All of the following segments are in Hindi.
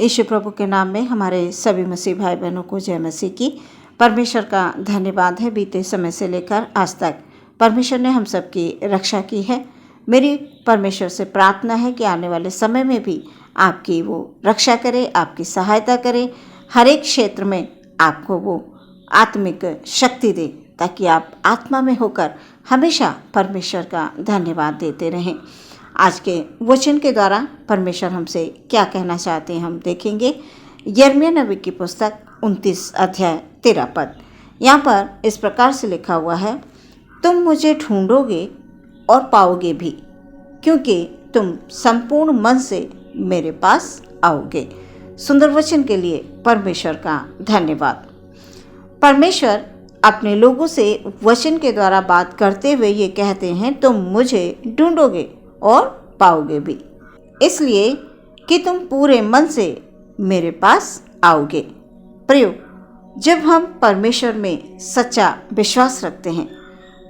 यीशु प्रभु के नाम में हमारे सभी मसीह भाई बहनों को जय मसीह की। परमेश्वर का धन्यवाद है, बीते समय से लेकर आज तक परमेश्वर ने हम सबकी रक्षा की है। मेरी परमेश्वर से प्रार्थना है कि आने वाले समय में भी आपकी वो रक्षा करे, आपकी सहायता करे, हर एक क्षेत्र में आपको वो आत्मिक शक्ति दे, ताकि आप आत्मा में होकर हमेशा परमेश्वर का धन्यवाद देते रहें। आज के वचन के द्वारा परमेश्वर हमसे क्या कहना चाहते हैं हम देखेंगे। यिर्मयाह नबी की पुस्तक 29 अध्याय 13 पद। यहाँ पर इस प्रकार से लिखा हुआ है, तुम मुझे ढूंढोगे और पाओगे भी, क्योंकि तुम संपूर्ण मन से मेरे पास आओगे। सुंदर वचन के लिए परमेश्वर का धन्यवाद। परमेश्वर अपने लोगों से वचन के द्वारा बात करते हुए ये कहते हैं, तुम मुझे ढूंढोगे और पाओगे भी, इसलिए कि तुम पूरे मन से मेरे पास आओगे। प्रियो, जब हम परमेश्वर में सच्चा विश्वास रखते हैं,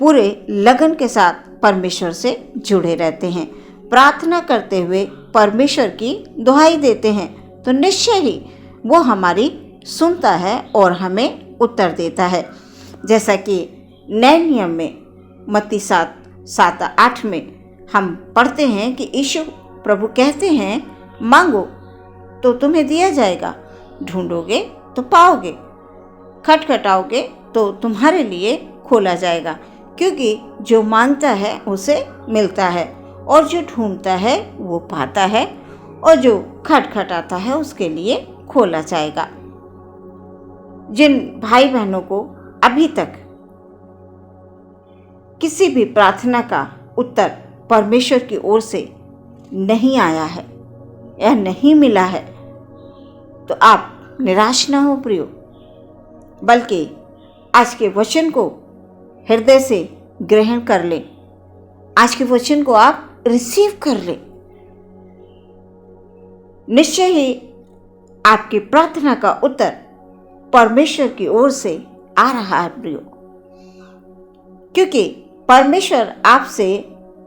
पूरे लगन के साथ परमेश्वर से जुड़े रहते हैं, प्रार्थना करते हुए परमेश्वर की दुहाई देते हैं, तो निश्चय ही वो हमारी सुनता है और हमें उत्तर देता है। जैसा कि नए नियम में मत्ती 7:7-8 में हम पढ़ते हैं कि यीशु प्रभु कहते हैं, मांगो तो तुम्हें दिया जाएगा, ढूंढोगे तो पाओगे, खटखटाओगे तो तुम्हारे लिए खोला जाएगा। क्योंकि जो मांगता है उसे मिलता है, और जो ढूंढता है वो पाता है, और जो खटखटाता है उसके लिए खोला जाएगा। जिन भाई बहनों को अभी तक किसी भी प्रार्थना का उत्तर परमेश्वर की ओर से नहीं आया है या नहीं मिला है, तो आप निराश ना हो प्रियो, बल्कि आज के वचन को हृदय से ग्रहण कर लें। आज के वचन को आप रिसीव कर लें। निश्चय ही आपकी प्रार्थना का उत्तर परमेश्वर की ओर से आ रहा है प्रियो, क्योंकि परमेश्वर आपसे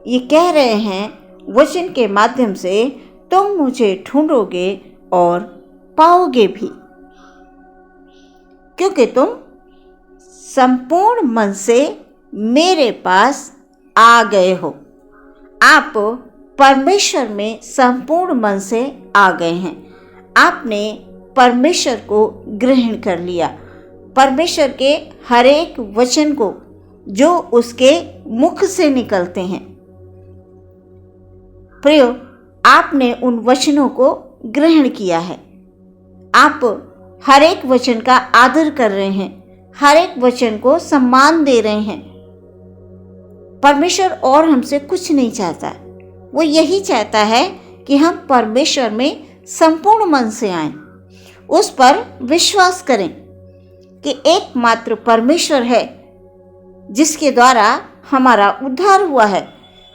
ये कह रहे हैं वचन के माध्यम से, तुम मुझे ढूंढोगे और पाओगे भी, क्योंकि तुम संपूर्ण मन से मेरे पास आ गए हो। आप परमेश्वर में संपूर्ण मन से आ गए हैं। आपने परमेश्वर को ग्रहण कर लिया। परमेश्वर के हर एक वचन को जो उसके मुख से निकलते हैं, प्रियो, आपने उन वचनों को ग्रहण किया है। आप हर एक वचन का आदर कर रहे हैं, हर एक वचन को सम्मान दे रहे हैं। परमेश्वर और हमसे कुछ नहीं चाहता, वो यही चाहता है कि हम परमेश्वर में संपूर्ण मन से आएं, उस पर विश्वास करें कि एकमात्र परमेश्वर है जिसके द्वारा हमारा उद्धार हुआ है,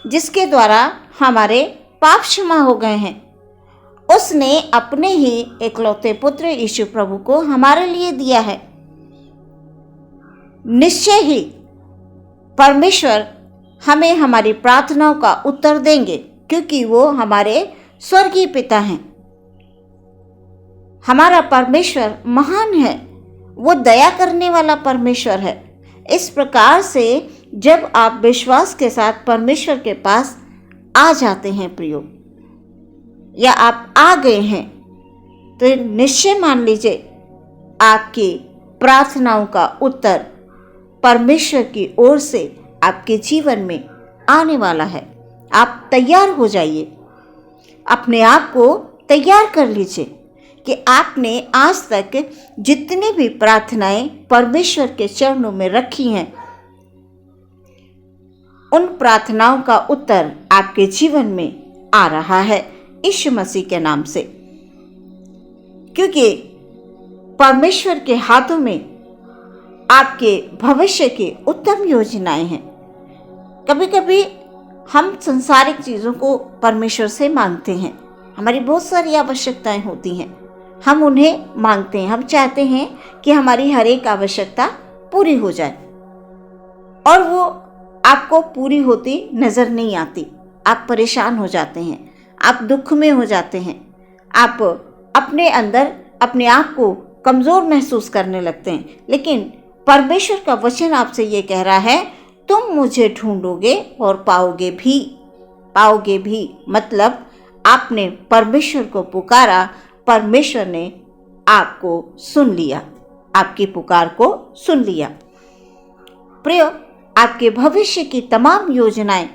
जिसके द्वारा हमारे पाप क्षमा हो गए हैं। उसने अपने ही एकलौते पुत्र यीशु प्रभु को हमारे लिए दिया है। निश्चय ही परमेश्वर हमें हमारी प्रार्थनाओं का उत्तर देंगे, क्योंकि वो हमारे स्वर्गीय पिता हैं। हमारा परमेश्वर महान है, वो दया करने वाला परमेश्वर है। इस प्रकार से जब आप विश्वास के साथ परमेश्वर के पास आ जाते हैं प्रियो, या आप आ गए हैं, तो निश्चय मान लीजिए आपकी प्रार्थनाओं का उत्तर परमेश्वर की ओर से आपके जीवन में आने वाला है। आप तैयार हो जाइए, अपने आप को तैयार कर लीजिए कि आपने आज तक जितनी भी प्रार्थनाएं परमेश्वर के चरणों में रखी हैं, उन प्रार्थनाओं का उत्तर आपके जीवन में आ रहा है यीशु मसीह के नाम से। क्योंकि परमेश्वर के हाथों में आपके भविष्य की उत्तम योजनाएं हैं। कभी कभी हम संसारिक चीज़ों को परमेश्वर से मांगते हैं, हमारी बहुत सारी आवश्यकताएं होती हैं, हम उन्हें मांगते हैं, हम चाहते हैं कि हमारी हर एक आवश्यकता पूरी हो जाए, और वो आपको पूरी होती नज़र नहीं आती। आप परेशान हो जाते हैं, आप दुख में हो जाते हैं, आप अपने अंदर अपने आप को कमज़ोर महसूस करने लगते हैं। लेकिन परमेश्वर का वचन आपसे ये कह रहा है, तुम मुझे ढूंढोगे और पाओगे भी। मतलब आपने परमेश्वर को पुकारा, परमेश्वर ने आपको सुन लिया, आपकी पुकार को सुन लिया। प्रियो, आपके भविष्य की तमाम योजनाएं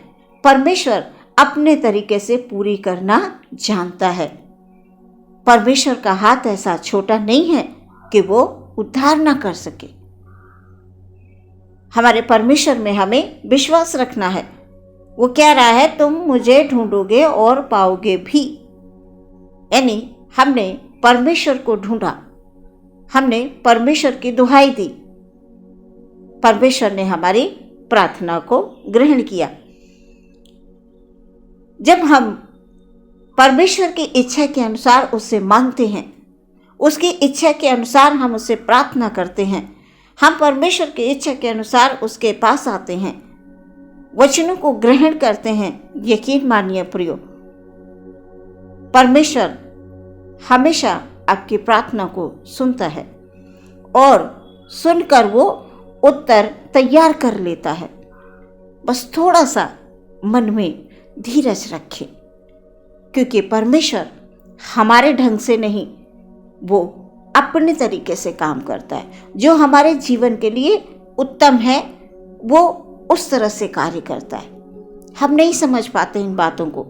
परमेश्वर अपने तरीके से पूरी करना जानता है। परमेश्वर का हाथ ऐसा छोटा नहीं है कि वो उद्धार ना कर सके। हमारे परमेश्वर में हमें विश्वास रखना है। वो कह रहा है, तुम मुझे ढूंढोगे और पाओगे भी। यानी हमने परमेश्वर को ढूंढा, हमने परमेश्वर की दुहाई दी, परमेश्वर ने हमारी प्रार्थना को ग्रहण किया। जब हम परमेश्वर की इच्छा के अनुसार उससे मांगते हैं, उसकी इच्छा के अनुसार हम उससे प्रार्थना करते हैं, हम परमेश्वर की इच्छा के अनुसार उसके पास आते हैं, वचनों को ग्रहण करते हैं, यकीन मानिए प्रियो, परमेश्वर हमेशा आपकी प्रार्थना को सुनता है और सुनकर वो उत्तर तैयार कर लेता है। बस थोड़ा सा मन में धीरज रखें, क्योंकि परमेश्वर हमारे ढंग से नहीं, वो अपने तरीके से काम करता है। जो हमारे जीवन के लिए उत्तम है वो उस तरह से कार्य करता है। हम नहीं समझ पाते इन बातों को।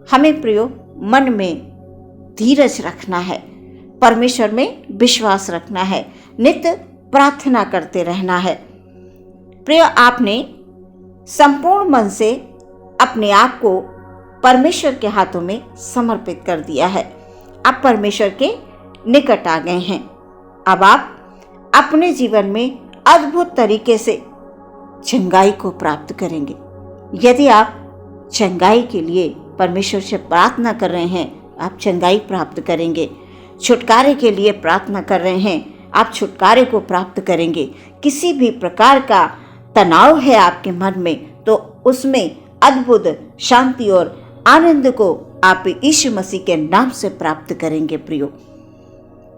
हमें प्रियो मन में धीरज रखना है, परमेश्वर में विश्वास रखना है, नित्य प्रार्थना करते रहना है। प्रियो, आपने संपूर्ण मन से अपने आप को परमेश्वर के हाथों में समर्पित कर दिया है। आप परमेश्वर के निकट आ गए हैं। अब आप अपने जीवन में अद्भुत तरीके से चंगाई को प्राप्त करेंगे। यदि आप चंगाई के लिए परमेश्वर से प्रार्थना कर रहे हैं, आप चंगाई प्राप्त करेंगे। छुटकारे के लिए प्रार्थना कर रहे हैं, आप छुटकारे को प्राप्त करेंगे। किसी भी प्रकार का तनाव है आपके मन में, तो उसमें अद्भुत शांति और आनंद को आप यीशु मसीह के नाम से प्राप्त करेंगे। प्रियो,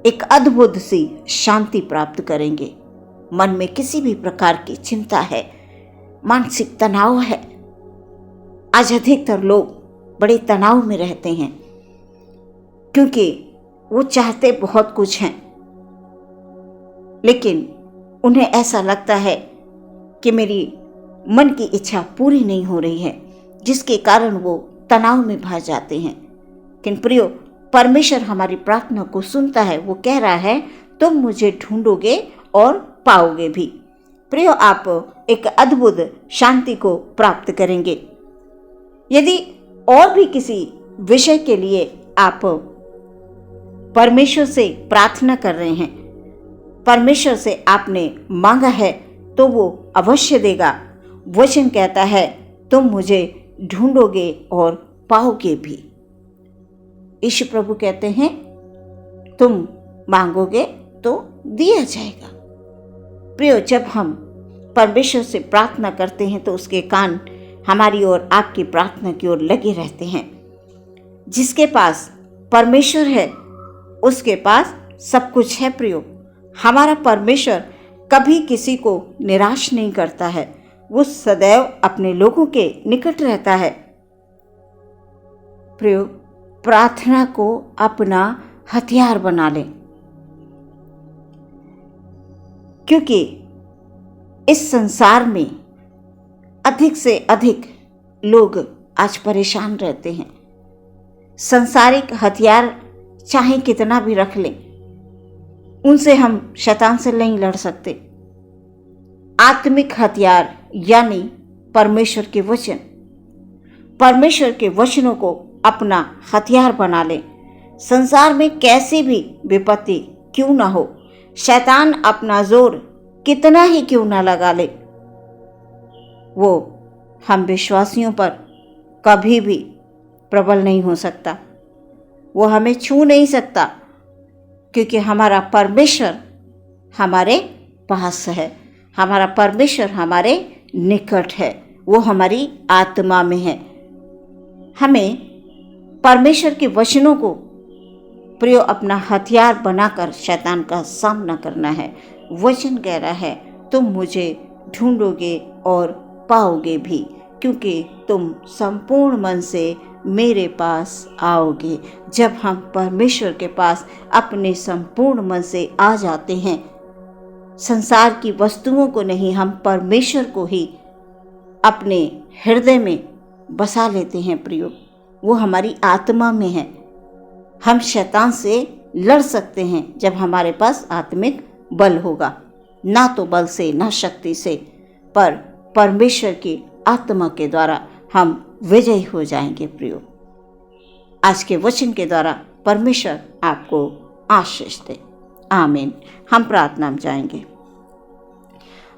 एक अद्भुत सी शांति प्राप्त करेंगे। मन में किसी भी प्रकार की चिंता है, मानसिक तनाव है। आज अधिकतर लोग बड़े तनाव में रहते हैं, क्योंकि वो चाहते बहुत कुछ हैं, लेकिन उन्हें ऐसा लगता है कि मेरी मन की इच्छा पूरी नहीं हो रही है, जिसके कारण वो तनाव में भर जाते हैं। लेकिन प्रियो, परमेश्वर हमारी प्रार्थना को सुनता है। वो कह रहा है, तुम मुझे ढूंढोगे और पाओगे भी। प्रियो, आप एक अद्भुत शांति को प्राप्त करेंगे। यदि और भी किसी विषय के लिए आप परमेश्वर से प्रार्थना कर रहे हैं, परमेश्वर से आपने मांगा है, तो वो अवश्य देगा। वचन कहता है, तुम मुझे ढूंढोगे और पाओगे भी। यीशु प्रभु कहते हैं, तुम मांगोगे तो दिया जाएगा। प्रियो, जब हम परमेश्वर से प्रार्थना करते हैं तो उसके कान हमारी ओर, आपकी प्रार्थना की ओर लगे रहते हैं। जिसके पास परमेश्वर है उसके पास सब कुछ है। प्रियो, हमारा परमेश्वर कभी किसी को निराश नहीं करता है। वो सदैव अपने लोगों के निकट रहता है। प्रियो, प्रार्थना को अपना हथियार बना लें, क्योंकि इस संसार में अधिक से अधिक लोग आज परेशान रहते हैं। सांसारिक हथियार चाहे कितना भी रख लें, उनसे हम शैतान से नहीं लड़ सकते। आत्मिक हथियार यानी परमेश्वर के वचन, परमेश्वर के वचनों को अपना हथियार बना लें। संसार में कैसी भी विपत्ति क्यों ना हो, शैतान अपना जोर कितना ही क्यों ना लगा ले, वो हम विश्वासियों पर कभी भी प्रबल नहीं हो सकता। वो हमें छू नहीं सकता, क्योंकि हमारा परमेश्वर हमारे पास है। हमारा परमेश्वर हमारे निकट है, वो हमारी आत्मा में है। हमें परमेश्वर के वचनों को प्रियो अपना हथियार बनाकर शैतान का सामना करना है। वचन कह रहा है तुम मुझे ढूंढोगे और पाओगे भी, क्योंकि तुम संपूर्ण मन से मेरे पास आओगे। जब हम परमेश्वर के पास अपने संपूर्ण मन से आ जाते हैं, संसार की वस्तुओं को नहीं, हम परमेश्वर को ही अपने हृदय में बसा लेते हैं प्रियो। वो हमारी आत्मा में है। हम शैतान से लड़ सकते हैं जब हमारे पास आत्मिक बल होगा, ना तो बल से ना शक्ति से, पर परमेश्वर की आत्मा के द्वारा हम विजयी हो जाएंगे प्रियो। आज के वचन के द्वारा परमेश्वर आपको आशीष दे। आमीन। हम प्रार्थना में जाएंगे।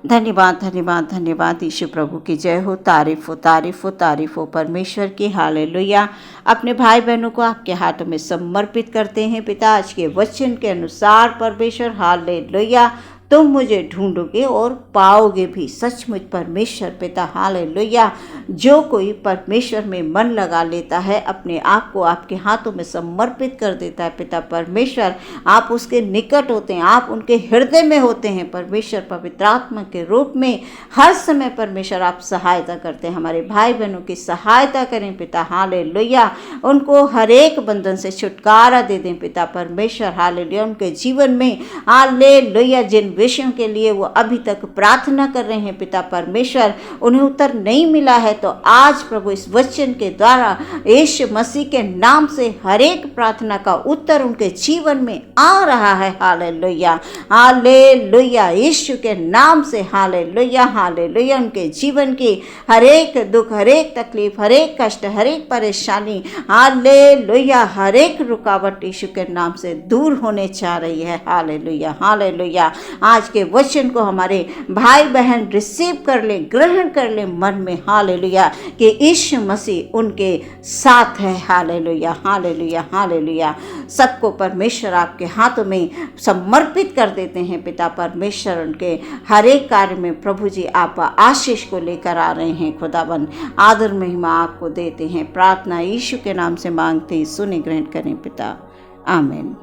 धन्यवाद धन्यवाद धन्यवाद यीशु प्रभु की जय हो। तारीफ हो तारीफ हो तारीफ हो परमेश्वर की। हालेलुया। अपने भाई बहनों को आपके हाथों में समर्पित करते हैं पिता। आज के वचन के अनुसार परमेश्वर हालेलुया तुम मुझे ढूंढोगे और पाओगे भी। सचमुच परमेश्वर पिता हालेलुया, जो कोई परमेश्वर में मन लगा लेता है, अपने आप को आपके हाथों में समर्पित कर देता है पिता परमेश्वर, आप उसके निकट होते हैं, आप उनके हृदय में होते हैं परमेश्वर। पवित्र आत्मा के रूप में हर समय परमेश्वर आप सहायता करते हैं। हमारे भाई बहनों की सहायता करें पिता हालेलुया, उनको हर एक बंधन से छुटकारा दे दें पिता परमेश्वर हालेलुया। उनके जीवन में हालेलुया जिन विषयों के लिए वो अभी तक प्रार्थना कर रहे हैं पिता परमेश्वर, उन्हें उत्तर नहीं मिला है, तो आज प्रभु इस वचन के द्वारा यीशु मसीह के नाम से हर एक प्रार्थना का उत्तर उनके जीवन में आ रहा है। हालेलुया हालेलुया यीशु के नाम से हालेलुया हालेलुया। उनके जीवन की हर एक दुख, हर एक तकलीफ, हर एक कष्ट, हर एक परेशानी हालेलुया, हर एक रुकावट यीशु के नाम से दूर होने चाह रही है। Hallelujah hallelujah. आज के वचन को हमारे भाई बहन रिसीव कर ले, ग्रहण कर ले मन में हालेलुया, कि यीशु मसीह उनके साथ है। Hallelujah hallelujah hallelujah. सबको परमेश्वर आपके हाथों में समर्पित कर देते हैं पिता परमेश्वर। उनके हर एक कार्य में प्रभु जी आप आशीष को लेकर आ रहे हैं। खुदाबंद आदर महिमा आपको देते हैं। प्रार्थना यीशु के नाम से मांगते, सुने ग्रहण करें पिता। आमीन।